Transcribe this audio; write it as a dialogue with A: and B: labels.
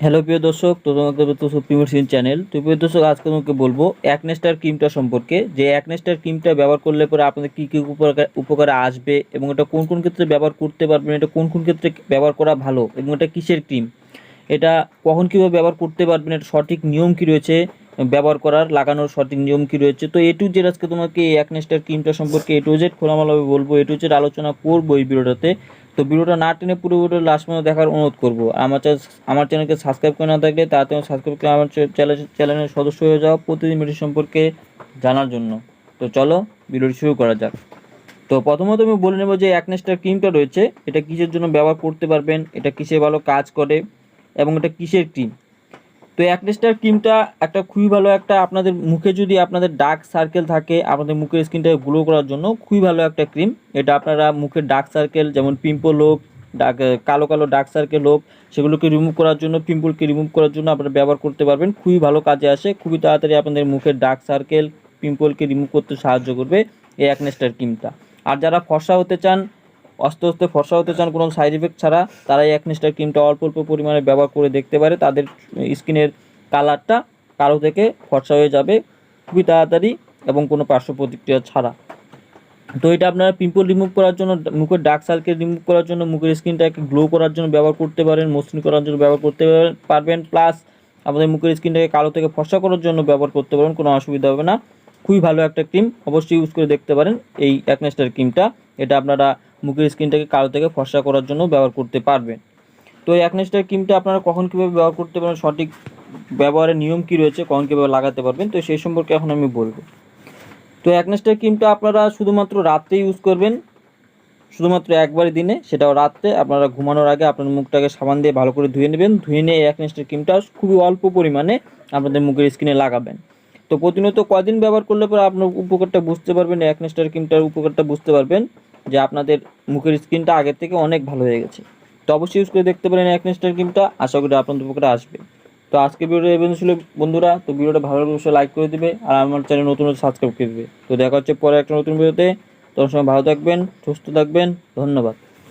A: Hello প্রিয় দর্শক, তো তোমাকে তো সুপ্রিমো সিন চ্যানেল। তো প্রিয় দর্শক, আজকে তোমাকে বলবো অ্যাকনেস্টার ক্রিমটা সম্পর্কে, যে অ্যাকনেস্টার ক্রিমটা ব্যবহার করলে পরে আপনাদের কী কী উপকারে আসবে, এবং এটা কোন কোন ক্ষেত্রে ব্যবহার করতে পারবেন, এটা কোন কোন ক্ষেত্রে ব্যবহার করা ভালো, এবং এটা কিসের ক্রিম, এটা কখন কীভাবে ব্যবহার করতে পারবেন, এটা সঠিক নিয়ম কী রয়েছে ব্যবহার করার, লাগানোর সঠিক নিয়ম কী রয়েছে। তো এ টু জেড আজকে তোমাকে এই অ্যাকনেস্টার ক্রিমটা সম্পর্কে এ টু জেড খোলামেলাভাবে বলবো, এ টু জেড আলোচনা করবো এই ভিডিওটাতে। তো ভিডিওটা না টেনে পুরো ভিডিও লাস্ট পর্যন্ত দেখার অনুরোধ করবো। আমার চ্যানেলকে সাবস্ক্রাইব করে না থাকলে তাড়াতাড়ি সাবস্ক্রাইব করে আমার চ্যানেলের সদস্য হয়ে যাও প্রতিদিন ভিডিও সম্পর্কে জানার জন্য। তো চলো ভিডিওটি শুরু করা যাক। তো প্রথমত আমি বলে নেব যে অ্যাকনেস্টার ক্রিমটা রয়েছে, এটা কিসের জন্য ব্যবহার করতে পারবেন, এটা কিসে ভালো কাজ করে, এবং এটা কিসের ক্রিম। তো অ্যাকনেস্টার ক্রিমটা একটা খুবই ভালো, একটা আপনাদের মুখে যদি আপনাদের ডার্ক সার্কেল থাকে, আপনাদের মুখের স্কিনটাকে গ্লো করার জন্য খুবই ভালো একটা ক্রিম। এটা আপনারা মুখের ডার্ক সার্কেল, যেমন পিম্পল হোক, কালো কালো ডার্ক সার্কেল হোক, সেগুলোকে রিমুভ করার জন্য, পিম্পলকে রিমুভ করার জন্য আপনারা ব্যবহার করতে পারবেন। খুবই ভালো কাজে আসে, খুবই তাড়াতাড়ি আপনাদের মুখের ডার্ক সার্কেল, পিম্পলকে রিমুভ করতে সাহায্য করবে এই অ্যাকনেস্টার ক্রিমটা। আর যারা ফর্সা হতে চান, আস্তে আস্তে ফর্সা হতে চান কোনো সাইড এফেক্ট ছাড়া, তারা এই অ্যাকনেস্টার ক্রিমটা অল্প অল্প পরিমাণে ব্যবহার করে দেখতে পারে। তাদের স্কিনের কালারটা কালো থেকে ফর্সা হয়ে যাবে খুবই তাড়াতাড়ি এবং কোনো পার্শ্ব প্রতিক্রিয়া ছাড়া। তো এটা আপনারা পিম্পল রিমুভ করার জন্য, মুখের ডার্ক সার্কেল রিমুভ করার জন্য, মুখের স্কিনটাকে গ্লো করার জন্য ব্যবহার করতে পারেন, মসৃণ করার জন্য ব্যবহার করতে পারবেন, প্লাস আমাদের মুখের স্কিনটাকে কালো থেকে ফর্সা করার জন্য ব্যবহার করতে পারেন, কোনো অসুবিধা হবে না। খুবই ভালো একটা ক্রিম, অবশ্যই ইউজ করে দেখতে পারেন এই অ্যাকনেস্টার ক্রিমটা। এটা আপনারা মুখের স্কিনটাকে কালো থেকে ফর্সা করার জন্য ব্যবহার করতে পারবেন। তো এই অ্যাকনেস্টার ক্রিমটা আপনারা কখন কীভাবে ব্যবহার করতে পারেন, সঠিক ব্যবহারের নিয়ম কী রয়েছে, কখন কীভাবে লাগাতে পারবেন, তো সেই সম্পর্কে এখন আমি বলবো। তো অ্যাকনেস্টার ক্রিমটা আপনারা শুধুমাত্র রাত্রে ইউজ করবেন, শুধুমাত্র একবারই দিনে, সেটাও রাত্রে। আপনারা ঘুমানোর আগে আপনার মুখটাকে সাবান দিয়ে ভালো করে ধুয়ে নেবেন, ধুয়ে নিয়ে এই অ্যাকনেস্টার ক্রিমটা খুবই অল্প পরিমাণে আপনাদের মুখের স্কিনে লাগাবেন। তো প্রতিনিয়ত কদিন ব্যবহার করলে পরে আপনার উপকারটা বুঝতে পারবেন, এই অ্যাকনেস্টার ক্রিমটার উপকারটা বুঝতে পারবেন যে আপনাদের মুখের স্কিনটা আগের থেকে অনেক ভালো হয়ে গেছে। তো অবশ্যই ইউজ করে দেখতে পারেন অ্যাকনেস্টার ক্রিমটা, আশা করি আপনাদের উপকারে আসবে। তো আজকে ভিডিওটা এই পর্যন্ত ছিল বন্ধুরা। তো ভিডিওটা ভালো লাগলে অবশ্যই লাইক করে দিবে, আর আমার চ্যানেল নতুন সাবস্ক্রাইব করে দিবে। তো দেখা হচ্ছে পরে একটা নতুন ভিডিওতে। তখন সময় ভালো থাকবেন, সুস্থ থাকবেন, ধন্যবাদ।